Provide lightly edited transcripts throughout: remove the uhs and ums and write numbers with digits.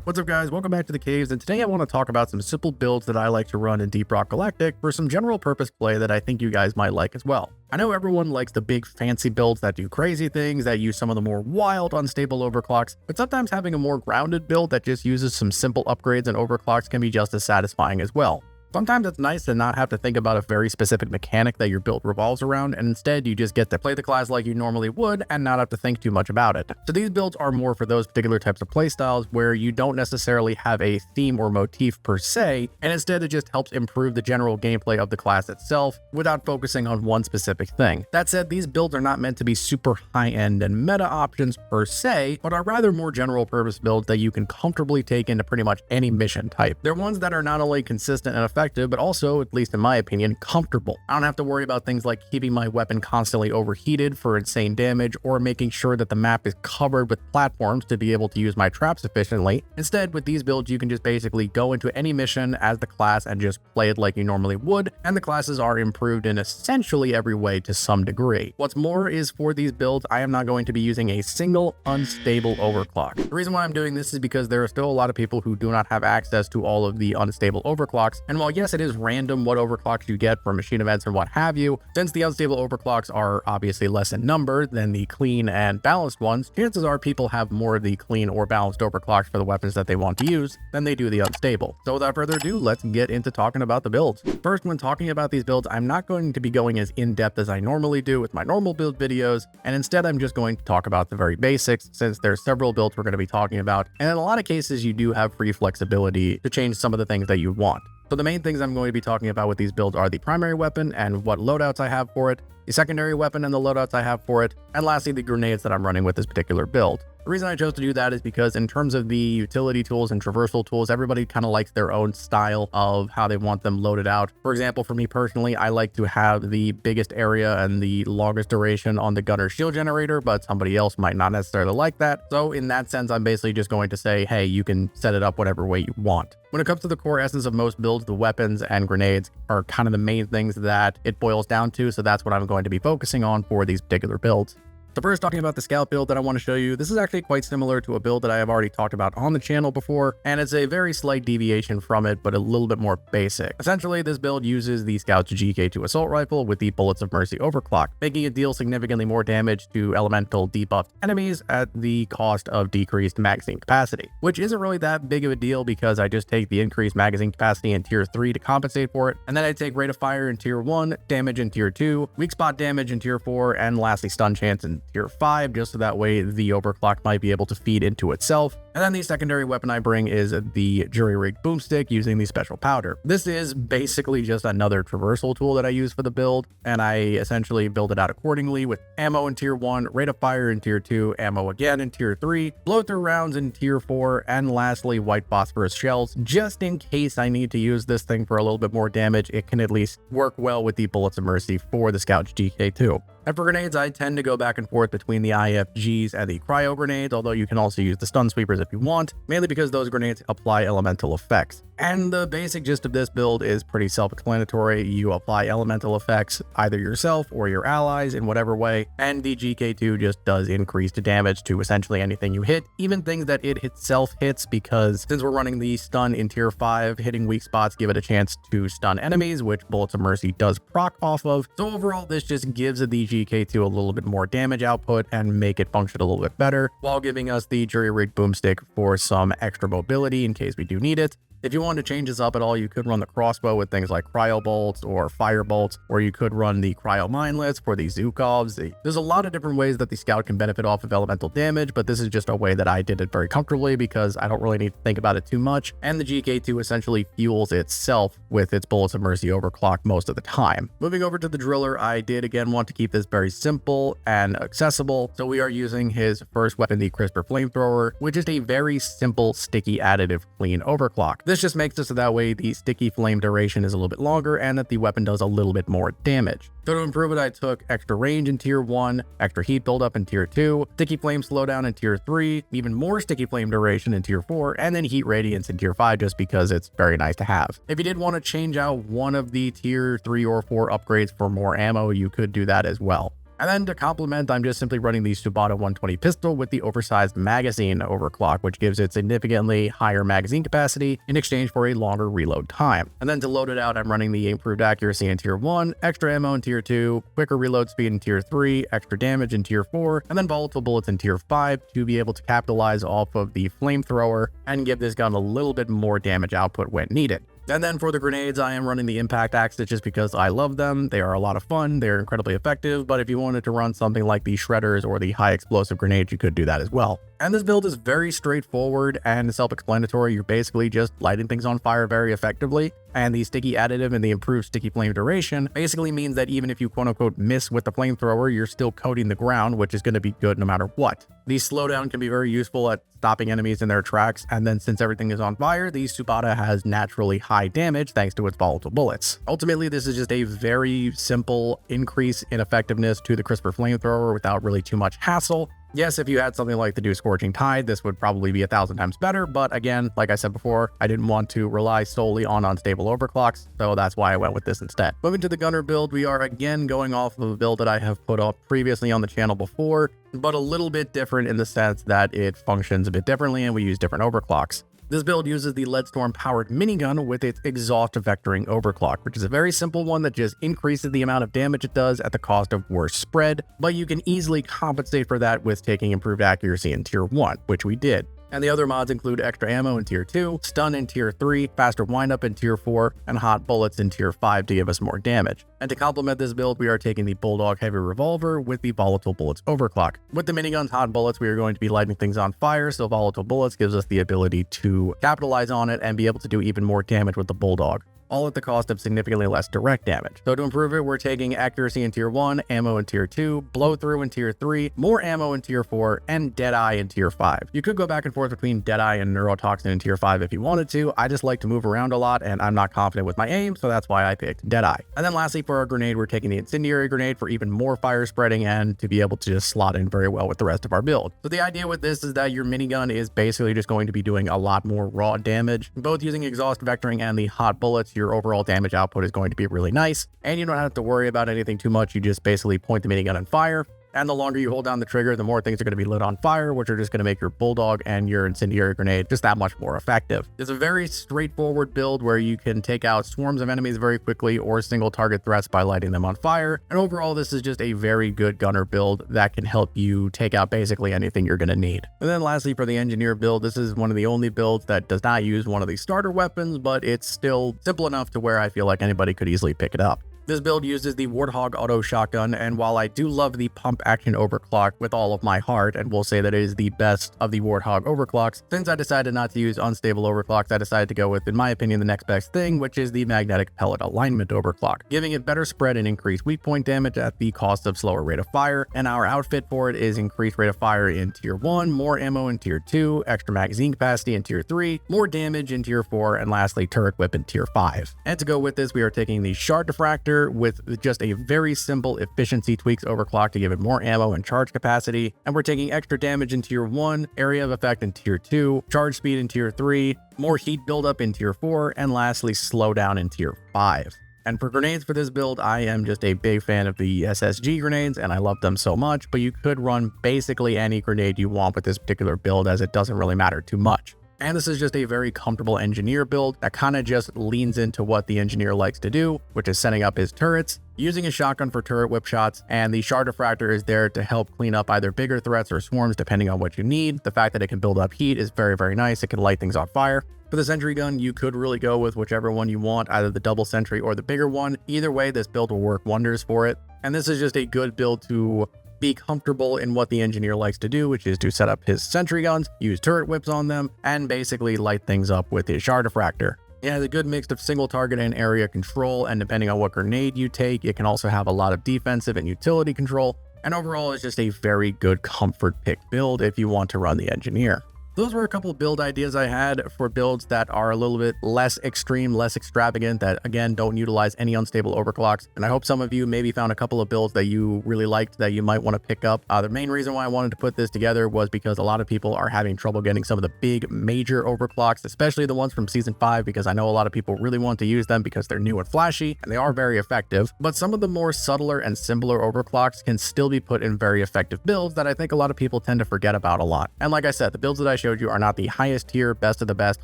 What's up guys, welcome back to the caves, and today I want to talk about some simple builds that I like to run in DeepRockGalactic for some general purpose play that I think you guys might like as well. I know everyone likes the big fancy builds that do crazy things, that use some of the more wild unstable overclocks, but sometimes having a more grounded build that just uses some simple upgrades and overclocks can be just as satisfying as well. Sometimes it's nice to not have to think about a very specific mechanic that your build revolves around, and instead you just get to play the class like you normally would and not have to think too much about it. So these builds are more for those particular types of playstyles where you don't necessarily have a theme or motif per se, and instead it just helps improve the general gameplay of the class itself without focusing on one specific thing. That said, these builds are not meant to be super high-end and meta options per se, but are rather more general purpose builds that you can comfortably take into pretty much any mission type. They're ones that are not only consistent and effective, but also, at least in my opinion, comfortable. I don't have to worry about things like keeping my weapon constantly overheated for insane damage or making sure that the map is covered with platforms to be able to use my traps efficiently. Instead, with these builds, you can just basically go into any mission as the class and just play it like you normally would, and the classes are improved in essentially every way to some degree. What's more is for these builds, I am not going to be using a single unstable overclock. The reason why I'm doing this is because there are still a lot of people who do not have access to all of the unstable overclocks, and while yes, it is random what overclocks you get from machine events and what have you, since the unstable overclocks are obviously less in number than the clean and balanced ones, chances are people have more of the clean or balanced overclocks for the weapons that they want to use than they do the unstable. So without further ado, let's get into talking about the builds. First, when talking about these builds, I'm not going to be going as in-depth as I normally do with my normal build videos, and instead I'm just going to talk about the very basics, since there's several builds we're going to be talking about, and in a lot of cases you do have free flexibility to change some of the things that you want. So the main things I'm going to be talking about with these builds are the primary weapon and what loadouts I have for it, the secondary weapon and the loadouts I have for it, and lastly the grenades that I'm running with this particular build. The reason I chose to do that is because in terms of the utility tools and traversal tools, everybody kind of likes their own style of how they want them loaded out. For example, for me personally, I like to have the biggest area and the longest duration on the gunner shield generator, but somebody else might not necessarily like that. So in that sense, I'm basically just going to say, hey, you can set it up whatever way you want. When it comes to the core essence of most builds, the weapons and grenades are kind of the main things that it boils down to, so that's what I'm going to be focusing on for these particular builds. So first, talking about the scout build that I want to show you, this is actually quite similar to a build that I have already talked about on the channel before, and it's a very slight deviation from it, but a little bit more basic. Essentially, this build uses the Scout's GK2 assault rifle with the Bullets of Mercy overclock, making it deal significantly more damage to elemental debuffed enemies at the cost of decreased magazine capacity, which isn't really that big of a deal because I just take the increased magazine capacity in tier 3 to compensate for it, and then I take rate of fire in tier 1, damage in tier 2, weak spot damage in tier 4, and lastly stun chance in tier 5, just so that way the overclock might be able to feed into itself. And then the secondary weapon I bring is the jury-rigged boomstick using the special powder. This is basically just another traversal tool that I use for the build, and I essentially build it out accordingly with ammo in tier 1, rate of fire in tier 2, ammo again in tier 3, blow through rounds in tier 4, and lastly white phosphorus shells, just in case I need to use this thing for a little bit more damage. It can at least work well with the Bullets of Mercy for the Scout's GK2. And for grenades, I tend to go back and forth between the IFGs and the cryo grenades, although you can also use the stun sweepers if you want, mainly because those grenades apply elemental effects. And the basic gist of this build is pretty self-explanatory. You apply elemental effects either yourself or your allies in whatever way, and the GK2 just does increased damage to essentially anything you hit, even things that it itself hits, because since we're running the stun in tier 5, hitting weak spots give it a chance to stun enemies, which Bullets of Mercy does proc off of. So overall, this just gives the GK2 a little bit more damage output and make it function a little bit better, while giving us the jury-rigged boomstick for some extra mobility in case we do need it. If you wanted to change this up at all, you could run the crossbow with things like cryo bolts or fire bolts, or you could run the cryo mindlets for the Zukovs. There's a lot of different ways that the Scout can benefit off of elemental damage, but this is just a way that I did it very comfortably because I don't really need to think about it too much, and the GK2 essentially fuels itself with its Bullets of Mercy overclock most of the time. Moving over to the driller, I did again want to keep this very simple and accessible, so we are using his first weapon, the Crisper Flamethrower, which is a very simple, sticky, additive, clean overclock. This just makes it so that way the sticky flame duration is a little bit longer and that the weapon does a little bit more damage. So to improve it, I took extra range in tier 1, extra heat buildup in tier 2, sticky flame slowdown in tier 3, even more sticky flame duration in tier 4, and then heat radiance in tier 5 just because it's very nice to have. If you did want to change out one of the tier 3 or 4 upgrades for more ammo, you could do that as well. And then to complement, I'm just simply running the Subata 120 pistol with the oversized magazine overclock, which gives it significantly higher magazine capacity in exchange for a longer reload time. And then to load it out, I'm running the improved accuracy in tier 1, extra ammo in tier 2, quicker reload speed in tier 3, extra damage in tier 4, and then volatile bullets in tier 5 to be able to capitalize off of the flamethrower and give this gun a little bit more damage output when needed. And then for the grenades, I am running the impact axes just because I love them. They are a lot of fun. They're incredibly effective. But if you wanted to run something like the shredders or the high explosive grenades, you could do that as well. And this build is very straightforward and self-explanatory. You're basically just lighting things on fire very effectively. And the sticky additive and the improved sticky flame duration basically means that even if you quote unquote miss with the flamethrower, you're still coating the ground, which is going to be good no matter what. The slowdown can be very useful at stopping enemies in their tracks. And then since everything is on fire, the Subata has naturally high damage thanks to its volatile bullets. Ultimately, this is just a very simple increase in effectiveness to the crisper flamethrower without really too much hassle. Yes, if you had something like the Do Scorching Tide, this would probably be 1,000 times better, but again, like I said before, I didn't want to rely solely on unstable overclocks, so that's why I went with this instead. Moving to the gunner build, we are again going off of a build that I have put up previously on the channel before, but a little bit different in the sense that it functions a bit differently and we use different overclocks. This build uses the Leadstorm powered minigun with its exhaust vectoring overclock, which is a very simple one that just increases the amount of damage it does at the cost of worse spread, but you can easily compensate for that with taking improved accuracy in tier 1, which we did. And the other mods include extra ammo in tier 2, stun in tier 3, faster windup in tier 4, and hot bullets in tier 5 to give us more damage. And to complement this build, we are taking the Bulldog heavy revolver with the volatile bullets overclock. With the minigun's hot bullets, we are going to be lighting things on fire, so volatile bullets gives us the ability to capitalize on it and be able to do even more damage with the Bulldog, all at the cost of significantly less direct damage. So to improve it, we're taking accuracy in tier 1, ammo in tier 2, blow through in tier 3, more ammo in tier 4, and Deadeye in tier 5. You could go back and forth between Deadeye and Neurotoxin in tier 5 if you wanted to. I just like to move around a lot and I'm not confident with my aim, so that's why I picked Deadeye. And then lastly, for our grenade, we're taking the Incendiary Grenade for even more fire spreading and to be able to just slot in very well with the rest of our build. So the idea with this is that your minigun is basically just going to be doing a lot more raw damage. Both using exhaust vectoring and the hot bullets, your overall damage output is going to be really nice, and you don't have to worry about anything too much. You just basically point the minigun and fire, and the longer you hold down the trigger, the more things are going to be lit on fire, which are just going to make your Bulldog and your Incendiary Grenade just that much more effective. It's a very straightforward build where you can take out swarms of enemies very quickly or single target threats by lighting them on fire, and overall this is just a very good gunner build that can help you take out basically anything you're going to need. And then lastly, for the engineer build, this is one of the only builds that does not use one of the starter weapons, but it's still simple enough to where I feel like anybody could easily pick it up. This build uses the Warthog auto shotgun, and while I do love the pump action overclock with all of my heart, and will say that it is the best of the Warthog overclocks, since I decided not to use unstable overclocks, I decided to go with, in my opinion, the next best thing, which is the magnetic pellet alignment overclock, giving it better spread and increased weak point damage at the cost of slower rate of fire. And our outfit for it is increased rate of fire in tier 1, more ammo in tier 2, extra magazine capacity in tier 3, more damage in tier 4, and lastly turret whip in tier 5. And to go with this, we are taking the shard diffractor with just a very simple efficiency tweaks overclock to give it more ammo and charge capacity, and we're taking extra damage in tier 1, area of effect in tier 2, charge speed in tier 3, more heat buildup in tier 4, and lastly slowdown in tier 5. And for grenades for this build, I am just a big fan of the SSG grenades and I love them so much, but you could run basically any grenade you want with this particular build as it doesn't really matter too much. And this is just a very comfortable engineer build that kind of just leans into what the engineer likes to do, which is setting up his turrets, using a shotgun for turret whip shots, and the shard diffractor is there to help clean up either bigger threats or swarms depending on what you need. The fact that it can build up heat is very, very nice. It can light things on fire. For the sentry gun, you could really go with whichever one you want, either the double sentry or the bigger one. Either way, this build will work wonders for it. And this is just a good build to be comfortable in what the engineer likes to do, which is to set up his sentry guns, use turret whips on them, and basically light things up with his shard diffractor. It has a good mix of single target and area control, and depending on what grenade you take, it can also have a lot of defensive and utility control, and overall it's just a very good comfort pick build if you want to run the engineer. Those were a couple build ideas I had for builds that are a little bit less extreme, less extravagant, that again don't utilize any unstable overclocks. And I hope some of you maybe found a couple of builds that you really liked that you might want to pick up. The main reason why I wanted to put this together was because a lot of people are having trouble getting some of the big major overclocks, especially the ones from season 5, because I know a lot of people really want to use them because they're new and flashy and they are very effective. But some of the more subtler and simpler overclocks can still be put in very effective builds that I think a lot of people tend to forget about a lot. And like I said, the builds that I showed you are not the highest tier, best of the best,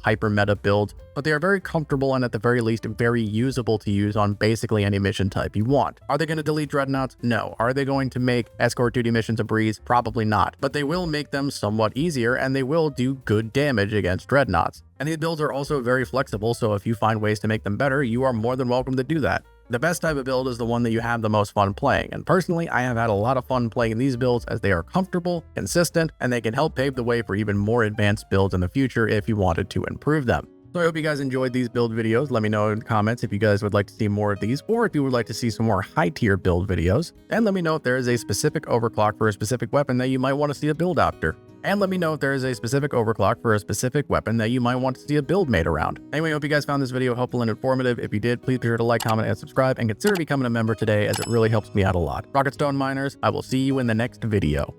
hyper meta builds, but they are very comfortable and at the very least very usable to use on basically any mission type you want. Are they going to delete dreadnoughts? No. Are they going to make escort duty missions a breeze? Probably not. But they will make them somewhat easier and they will do good damage against dreadnoughts. And these builds are also very flexible, so if you find ways to make them better, you are more than welcome to do that. The best type of build is the one that you have the most fun playing, and personally I have had a lot of fun playing these builds as they are comfortable, consistent, and they can help pave the way for even more advanced builds in the future if you wanted to improve them. So I hope you guys enjoyed these build videos. Let me know in the comments if you guys would like to see more of these, or if you would like to see some more high tier build videos. And let me know if there is a specific overclock for a specific weapon that you might want to see a build after. And let me know if there is a specific overclock for a specific weapon that you might want to see a build made around. Anyway, I hope you guys found this video helpful and informative. If you did, please be sure to like, comment, and subscribe, and consider becoming a member today as it really helps me out a lot. Rocket Stone Miners, I will see you in the next video.